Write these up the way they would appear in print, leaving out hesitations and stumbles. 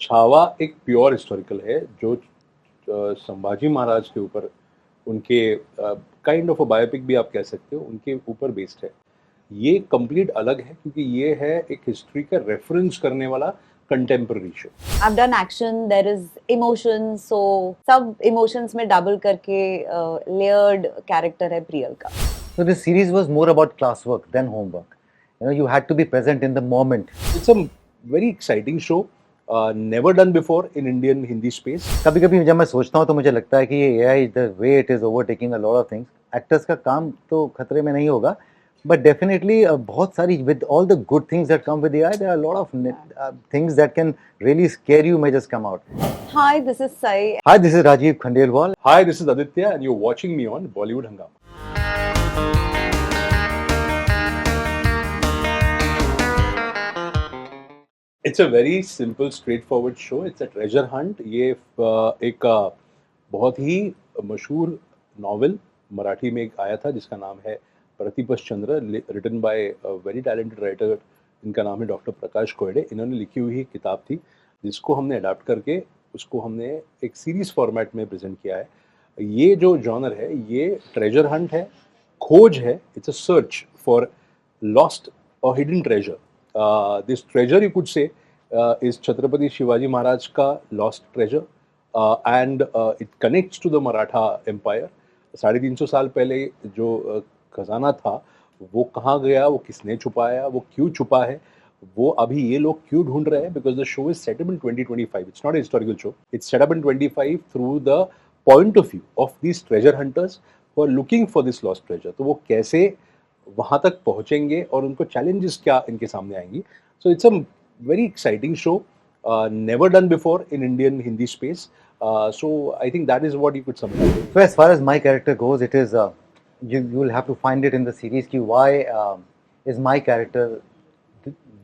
छावा एक pure historical है जो संभाजी महाराज के ऊपर उनके काइंड ऑफ अ बायोपिक भी आप कह सकते हो, उनके ऊपर बेस्ड है। ये कंप्लीट अलग है क्योंकि ये है एक हिस्ट्री का रेफरेंस करने वाला contemporary show. I've done action, there is emotion, so सब emotions में double करके layered character है प्रियल का। So this series was more about classwork than homework. You had to be present in the moment. It's a very exciting show, never done before in Indian Hindi space. कभी-कभी जब मैं सोचता हूँ तो मुझे लगता है कि ये AI the way it is overtaking a lot of things. Actors का काम तो खतरे में नहीं होगा, but definitely बहुत सारी with all the good things that come with AI, there are a lot of things that can really scare you may just come out. Hi, this is Sai. Hi, this is Rajiv Khandelwal. Hi, this is Aditya and you're watching me on Bollywood Hungama. It's a very simple, straightforward show. It's a treasure hunt. ये एक बहुत ही मशहूर novel Marathi में एक आया था जिसका नाम है Pratipash Chandra, written by very talented writer, इनका नाम है डॉक्टर प्रकाश कोयडे। इन्होंने लिखी हुई किताब थी जिसको हमने अडाप्ट करके उसको हमने एक सीरीज फॉर्मेट में प्रेजेंट किया है। ये जो जॉनर है ये ट्रेजर हंट है, खोज है। It's a search for lost और hidden treasure. This treasure, you could say, is Chhatrapati Shivaji Maharaj ka lost treasure, and it connects to the Maratha Empire. 350 साल पहले जो खजाना था वो कहाँ गया, वो किसने छुपाया, वो क्यों छुपा है, वो अभी ये लोग क्यों ढूंढ रहे हैं? Because the show is set up in 2025. It's not a historical show. It's set up in 25 through the point of view of these treasure hunters who are looking for this lost treasure. तो वो कैसे वहाँ तक पहुँचेंगे और उनको challenges क्या इनके सामने आएंगी. So it's a very exciting show, never done before in Indian Hindi space. So I think that is what you could summarize. So as far as my character goes, it is you will have to find it in the series ki why is my character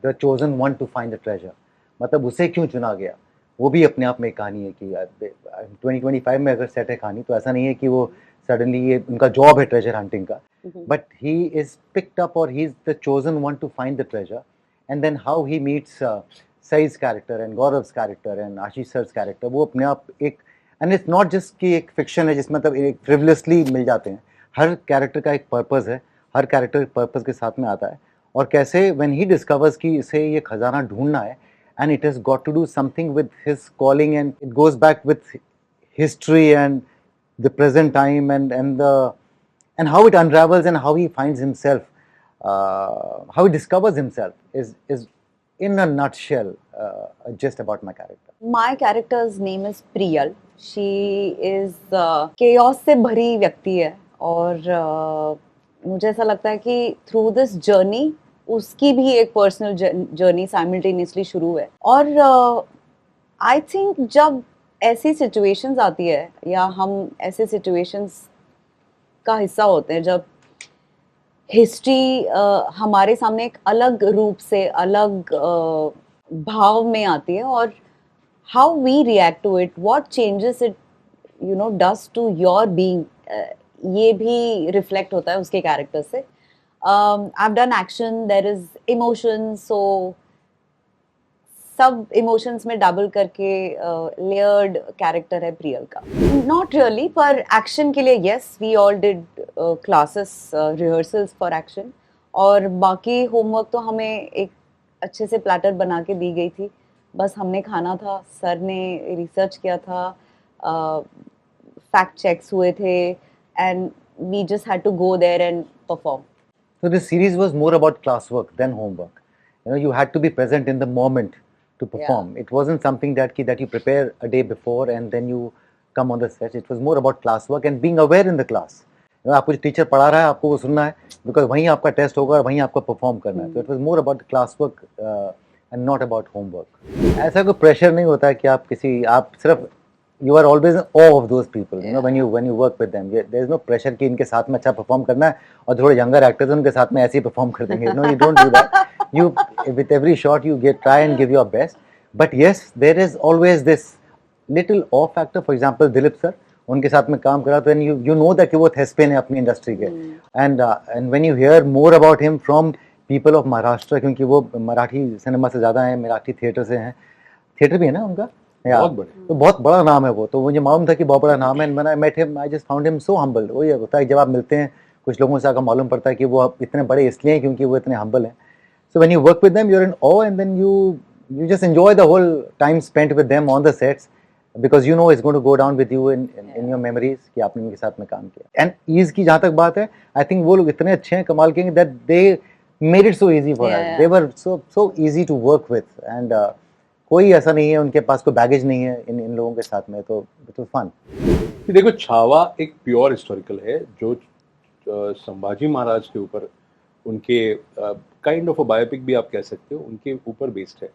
the chosen one to find the treasure. मतलब उसे क्यों चुना गया, वो भी अपने आप में एक कहानी है कि 2025 में अगर सेट है कहानी तो ऐसा नहीं है कि वो सडनली ये उनका जॉब है ट्रेजर हंटिंग का, but he is picked up और he is the chosen one to find the treasure. And then how he meets Sai's character and Gaurav's character and Ashish sir's character, वो अपने आप एक, एंड इट्स नॉट जस्ट कि एक fiction है जिसमें मतलब एक फ्रिवलेसली मिल जाते हैं. हर कैरेक्टर का एक पर्पस है, हर कैरेक्टर पर्पस के साथ में आता है. और कैसे व्हेन ही डिस्कवर्स कि इसे ये खजाना ढूंढना है and it has got to do something with his calling, and it goes back with history and the present time and how it unravels and how he finds himself, how he discovers himself is in a nutshell just about my character. My character's name is Priyal. She is chaos से भरी व्यक्ति है और मुझे ऐसा लगता है कि through this journey उसकी भी एक पर्सनल जर्नी साइमल्टेनियसली शुरू है. और आई थिंक जब ऐसी सिचुएशंस आती है या हम ऐसे सिचुएशंस का हिस्सा होते हैं जब हिस्ट्री हमारे सामने एक अलग रूप से अलग भाव में आती है और how we react to it, what changes it does to your being, ये भी रिफ्लेक्ट होता है उसके कैरेक्टर से. I've done action, there is emotion, so सब emotions में double करके layered character है प्रियल का. Not really, पर action के लिए yes, we all did classes, rehearsals for action. और बाकी homework तो हमें एक अच्छे से platter बना के दी गई थी, बस हमने खाना था, सर ने research किया था, fact checks हुए थे, and we just had to go there and perform. So this series was more about classwork than homework. You had to be present in the moment to perform. Yeah. It wasn't something that you prepare a day before and then you come on the set. It was more about classwork and being aware in the class. आपको जो teacher पढ़ा रहा है आपको वो सुनना है, because वहीं आपका टेस्ट होगा और वहीं आपको परफॉर्म करना है. So it was more about classwork and not about homework. ऐसा कोई प्रेशर नहीं होता है कि आप सिर्फ you are always in awe of those people, when you work with them. There is no pressure कि इनके साथ में अच्छा परफॉर्म करना है और थोड़े younger actors उनके साथ में ऐसे ही परफॉर्म कर देंगे. You don't do that. You with every shot you try and give your best. But yes, there is always this little awe factor. For example, Dilip sir, उनके साथ में काम करा तो you know that कि वो thespian है अपनी इंडस्ट्री के. And when you hear more about him from people of Maharashtra, क्योंकि वो मराठी सिनेमा से ज़्यादा हैं, मराठी थिएटर से हैं, थिएटर भी है ना उनका, या बहुत बड़े। तो बहुत बड़ा नाम है वो, तो मुझे मालूम था कि बहुत बड़ा नाम है। And when I met him I just found him so humble. वही होता है जब आप मिलते हैं कुछ लोगों से, आपको मालूम पड़ता है कि वो आप इतने बड़े इसलिए हैं क्योंकि वो इतने हम्बल हैं। So when you work with them, you're in awe, and then you just enjoy the whole time spent with them on the sets, because you know it's going to go down with you in your memories कि आपने उनके साथ में काम किया। And ease की जहाँ तक बात है, I think वो लोग इतने अच्छे हैं, कमाल के, that they made it so easy for us. They were so easy to work with, and कोई ऐसा नहीं है उनके पास कोई बैगेज नहीं है इन लोगों के साथ में, तो it was fun. देखो, छावा एक प्योर हिस्टोरिकल है जो संभाजी महाराज के ऊपर उनके काइंड ऑफ अ बायोपिक भी आप कह सकते हो, उनके ऊपर बेस्ड है।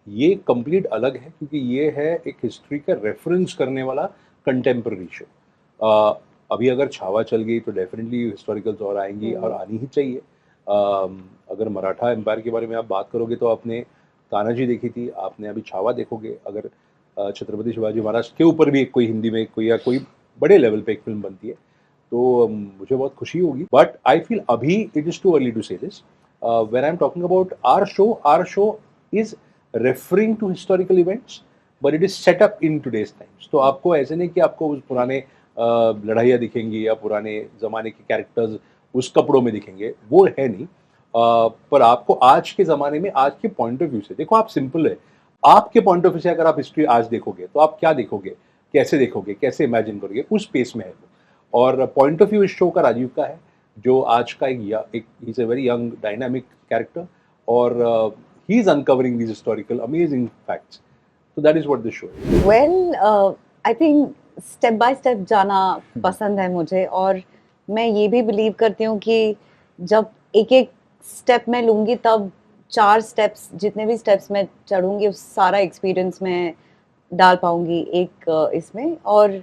ये कंप्लीट अलग है क्योंकि ये है एक हिस्ट्री का रेफरेंस करने वाला कंटेम्प्रेरी शो। अभी अगर छावा चल गई तो डेफिनेटली हिस्टोरिकल्स और आएंगी और आनी ही चाहिए। अगर मराठा एम्पायर के बारे में आप बात करोगे तो आपने तानाजी देखी थी, आपने अभी छावा देखोगे। अगर छत्रपति शिवाजी महाराज के ऊपर भी कोई हिंदी में कोई या कोई बड़े लेवल पे एक फिल्म बनती है तो मुझे बहुत खुशी होगी। बट आई फील अभी it is too early to say this. When I am talking about our show is referring to historical events, but it is set up in today's times. तो आपको ऐसे नहीं कि आपको उस पुराने लड़ाइयाँ दिखेंगी या पुराने ज़माने के कैरेक्टर्स उस कपड़ों में दिखेंगे, वो है नहीं। पर आपको आज के ज़माने में आज के पॉइंट ऑफ व्यू से देखो, आप सिंपल है, आपके पॉइंट ऑफ व्यू से अगर आप हिस्ट्री आज देखोगे तो आप क्या देखोगे, कैसे इमेजिन करोगे, उस स्पेस में है वो। और पॉइंट ऑफ व्यू इस शो का राजीव का है, जो आज का एक is a very young dynamic character, और he is uncovering these historical amazing facts. So that is what this show is. Well, I think step by step जाना पसंद है मुझे, और मैं ये भी बिलीव करती हूँ कि जब एक एक स्टेप मैं लूँगी तब 4 स्टेप्स, जितने भी स्टेप्स मैं चढ़ूँगी उस सारा एक्सपीरियंस में डाल पाऊँगी एक इसमें, और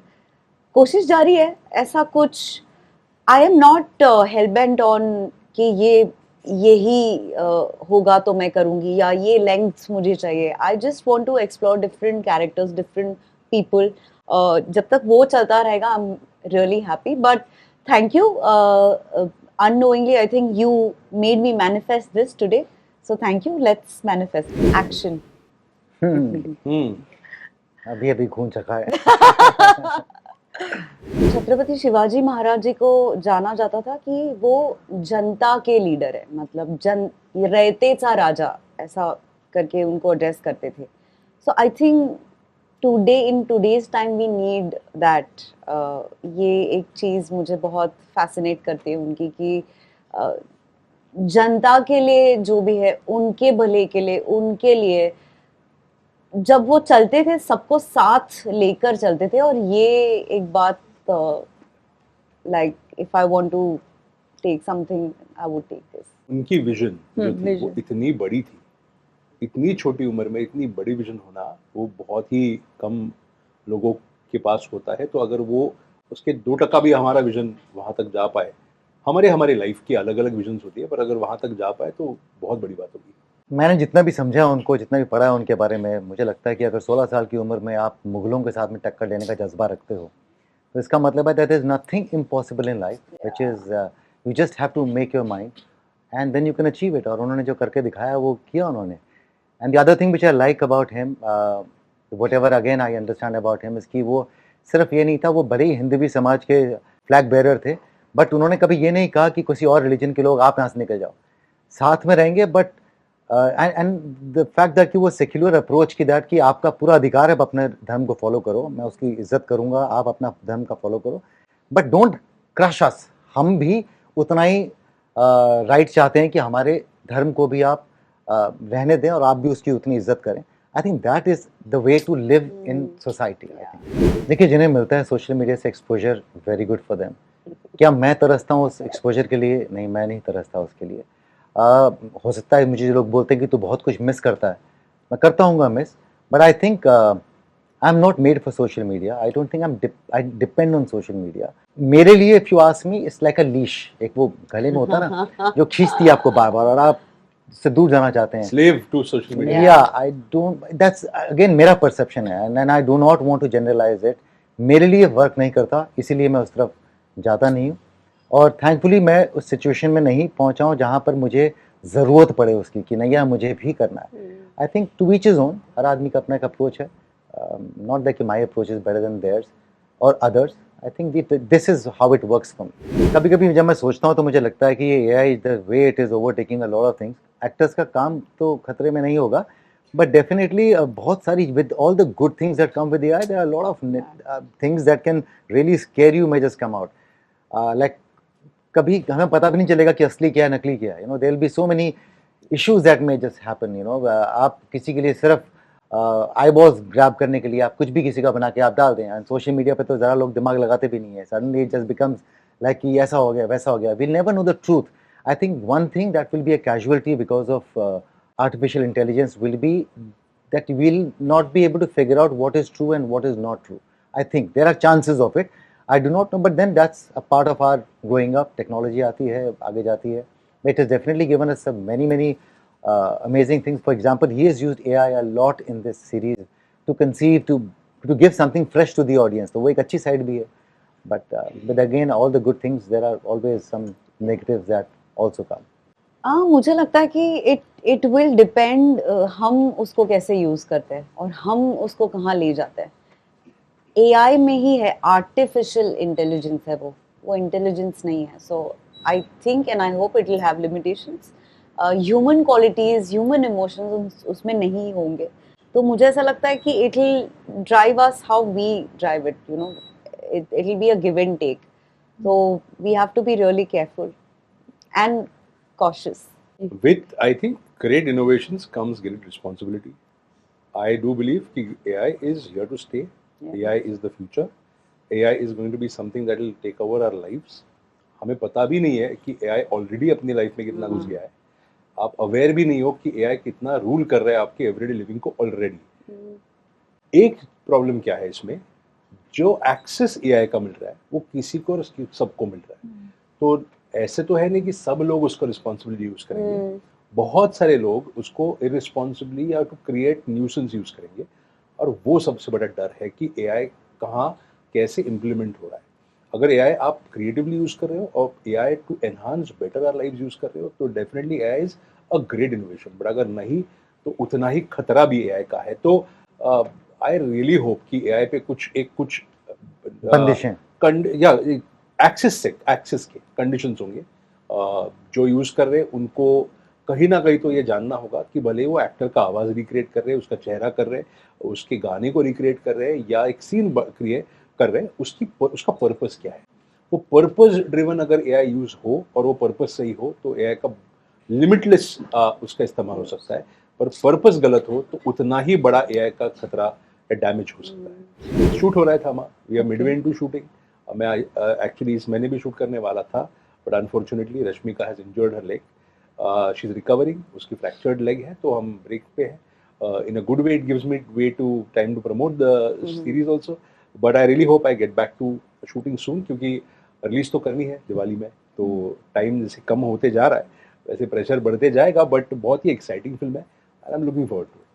कोशिश जारी है। ऐसा कुछ आई एम नॉट हेलबेंट ऑन कि यही होगा तो मैं करूँगी या ये लेंथ्स मुझे चाहिए। I just want to explore different characters, different people. जब तक वो चलता रहेगा I am really happy. But thank you, unknowingly I think you made me manifest this today, so thank you. Let's manifest action. अभी अभी खून चखा है। छत्रपति शिवाजी महाराज जी को जाना जाता था कि वो जनता के लीडर है, मतलब रयतेचा राजा ऐसा करके उनको एड्रेस करते थे। So I think today in today's time we need that. ये एक चीज़ मुझे बहुत फैसिनेट करती है उनकी कि जनता के लिए जो भी है, उनके भले के लिए, उनके लिए जब वो चलते थे सबको साथ लेकर चलते थे। और ये एक बात, like if I want to take something I would take this. उनकी विजन जो थी वो vision। इतनी बड़ी थी, इतनी छोटी उम्र में इतनी बड़ी विजन होना वो बहुत ही कम लोगों के पास होता है। तो अगर वो उसके 2% भी हमारा विजन वहाँ तक जा पाए, हमारे लाइफ की अलग अलग विजन्स होती है, पर अगर वहाँ तक जा पाए तो बहुत बड़ी बात होगी। मैंने जितना भी समझा उनको, जितना भी पढ़ा है उनके बारे में, मुझे लगता है कि अगर 16 साल की उम्र में आप मुगलों के साथ में टक्कर लेने का जज्बा रखते हो तो इसका मतलब है that is nothing impossible in life, which is you just have to make your mind and then you can achieve it. और उन्होंने जो करके दिखाया वो किया उन्होंने। And the other thing which I like about him, whatever again I understand about him, is कि वो सिर्फ ये नहीं था, वो बड़े ही हिंदवी समाज के फ्लैग बेरर थे, बट उन्होंने कभी ये नहीं कहा कि किसी और रिलीजन के लोग आप यहाँ से निकल जाओ, साथ में रहेंगे। But and the fact that कि वो सेक्युलर अप्रोच की दैट कि आपका पूरा अधिकार है आप अपने धर्म को फॉलो करो, मैं उसकी इज्जत करूँगा, आप अपना धर्म का फॉलो करो, बट डोंट क्रश अस। हम भी उतना ही राइट चाहते हैं कि हमारे धर्म को भी आप रहने दें और आप भी उसकी उतनी इज्जत करें। I think that is the way to live in society. देखिए, जिन्हें मिलता है सोशल मीडिया से exposure, very good for them. क्या मैं तरसता हूँ उस एक्सपोजर के लिए? नहीं, मैं नहीं तरसता उसके लिए। हो सकता है मुझे जो लोग बोलते हैं कि तू बहुत कुछ मिस करता है, मैं करता हूँ miss, but I think I am not made for social media. I don't think I depend on social media. मेरे लिए if you ask me, it's like a leash, एक वो गले में होता है ना जो खींचती है आपको बार बार और आप से दूर जाना चाहते हैं। Slave to social media. या आई डोंट, दैट्स अगेन मेरा परसेप्शन है and I do not want to generalize it. मेरे लिए वर्क नहीं करता, इसीलिए मैं उस तरफ जाता नहीं हूँ। और थैंकफुली मैं उस सिचुएशन में नहीं पहुँचा हूँ जहाँ पर मुझे ज़रूरत पड़े उसकी कि नहीं यार मुझे भी करना है. I think to each his own, हर आदमी का अपना एक अप्रोच है. Not that my approach is better than theirs और others. I think this is how it works for me. कभी कभी जब मैं सोचता हूँ तो मुझे लगता है कि ये AI the way it is overtaking a lot of things. Actors का काम तो खतरे में नहीं होगा, but definitely बहुत सारी with all the good things that come with AI, there are a lot of things that can really scare you may just come out. Like कभी हमें पता भी नहीं चलेगा कि असली क्या है नकली क्या है. You know, there will be so many issues that may just happen. You know, आप किसी के लिए सिर्फ eyeballs grab करने के लिए आप कुछ भी किसी का बना के आप डाल दें. सोशल मीडिया पे तो ज़रा लोग दिमाग लगाते भी नहीं है. Suddenly it just becomes like कि ऐसा हो गया वैसा हो गया. We'll never know the truth. I think one thing that will be a casualty because of artificial intelligence will be that we'll not be able to figure out what is true and what is not true. I think there are chances of it. I do not know, but then that's a part of our growing up. Technology आती है, आगे जाती है. It has definitely given us many amazing things. For example, he has used AI a lot in this series to conceive, to give something fresh to the audience. तो वो एक अच्छी side भी है. But again, all the good things, there are always some negatives that also come. मुझे लगता है कि इट विल डिपेंड हम उसको कैसे यूज करते हैं और हम उसको कहाँ ले जाते हैं. AI में ही है, आर्टिफिशियल इंटेलिजेंस है वो इंटेलिजेंस नहीं है. So I think and I hope it will have limitations. Human qualities, human emotions उसमें नहीं होंगे. तो मुझे ऐसा लगता है कि it will drive us how we drive it. You know, it will be a give and take. So we have to be really careful and cautious. With, I think, great innovations comes great responsibility. I do believe that AI is here to stay. Yeah. AI is the future. AI is going to be something that will take over our lives. हमें पता भी नहीं है कि AI already अपनी life में कितना घुस गया है. आप अवेयर भी नहीं हो कि AI कितना रूल कर रहा है आपकी एवरीडे लिविंग को ऑलरेडी. एक प्रॉब्लम क्या है इसमें, जो एक्सेस AI का मिल रहा है वो किसी को सबको मिल रहा है. तो ऐसे तो है नहीं कि सब लोग उसको रिस्पॉन्सिबली यूज करेंगे. बहुत सारे लोग उसको इरिस्पॉन्सिबली या टू क्रिएट न्यूसेंस यूज करेंगे. और वो सबसे बड़ा डर है कि AI कहाँ कैसे इम्प्लीमेंट हो रहा है. अगर AI आप क्रिएटिवली यूज कर रहे हो और AI to enhance better our lives use कर रहे हो तो definitely AI is a great innovation. But अगर नहीं तो उतना ही खतरा भी AI का है. तो आई रियली होप कि AI पे कुछ बंदिशें या एक्सेस के कंडीशंस होंगे. जो यूज कर रहे हैं उनको कहीं ना कहीं तो ये जानना होगा कि भले वो एक्टर का आवाज रिक्रिएट कर रहे हैं, उसका चेहरा कर रहे हैं, उसके गाने को रिक्रिएट कर रहे हैं या एक सीन क्रिएट कर रहे हैं, उसका पर्पस क्या है. वो पर्पस ड्रिवन अगर AI यूज हो और वो पर्पस सही हो तो AI का लिमिटलेस उसका इस्तेमाल हो सकता है. पर पर्पस गलत हो तो उतना ही बड़ा AI का खतरा या डैमेज हो सकता है. शूट हो रहा था हमारा, we are midway into shooting. मैं एक्चुअली इस महीने भी शूट करने वाला था, but unfortunately Rashmika has injured her leg. She is recovering, उसकी फ्रैक्चर्ड लेग है, तो हम ब्रेक पे हैं. In a good way, it gives me way to time to promote the series also. But I really hope I get back to shooting soon, क्योंकि release तो करनी है दिवाली में. तो टाइम जैसे कम होते जा रहा है वैसे प्रेशर बढ़ते जाएगा. बट बहुत ही एक्साइटिंग फिल्म है and I am looking forward to it.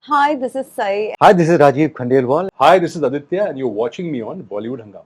Hi, this is Sai. Hi, this is Rajiv Khandelwal. Hi, this is Aditya and you're watching me on Bollywood Hungama.